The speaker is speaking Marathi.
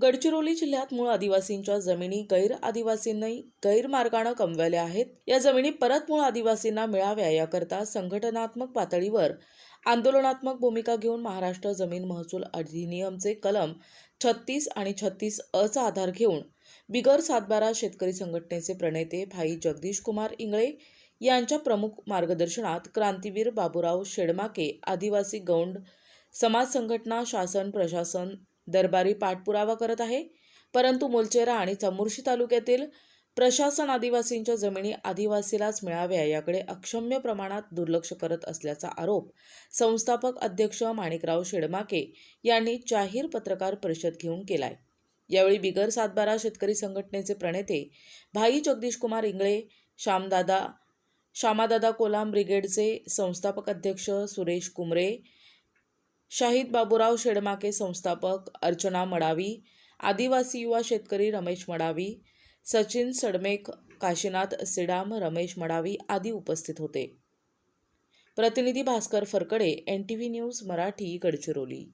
गडचिरोली जिल्ह्यात मूळ आदिवासींच्या जमिनी गैर आदिवासींनी गैरमार्गाने कमवल्या आहेत. या जमिनी परत मूळ आदिवासींना मिळाव्या याकरता संघटनात्मक पातळीवर आंदोलनात्मक भूमिका घेऊन महाराष्ट्र जमीन महसूल अधिनियमचे कलम 36 आणि 36 चा आधार घेऊन बिगर सातबारा शेतकरी संघटनेचे प्रणेते भाई जगदीश कुमार इंगळे यांच्या प्रमुख मार्गदर्शनात क्रांतीवीर बाबूराव शेडमाके आदिवासी गौंड समाज संघटना शासन प्रशासन दरबारी पाठपुरावा करत आहे. परंतु मुलचेरा आणि चामोर्शी तालुक्यातील प्रशासन आदिवासींच्या जमिनी आदिवासीलाच मिळाव्या याकडे अक्षम्य प्रमाणात दुर्लक्ष करत असल्याचा आरोप संस्थापक अध्यक्ष माणिकराव शेडमाके यांनी जाहीर पत्रकार परिषद घेऊन केलाय. यावेळी बिगर सातबारा शेतकरी संघटनेचे प्रणेते भाई जगदीश कुमार इंगळे, श्यामादादा कोलाम ब्रिगेडचे संस्थापक अध्यक्ष सुरेश कुमरे, शाहीद बाबूराव शेडमाके संस्थापक अर्चना मडावी, आदिवासी युवा शेतकरी रमेश मडावी, सचिन सडमेक, काशीनाथ सिडाम, रमेश मडावी आदी उपस्थित होते. प्रतिनिधी भास्कर फरकडे, NTV न्यूज मराठी, गडचिरोली.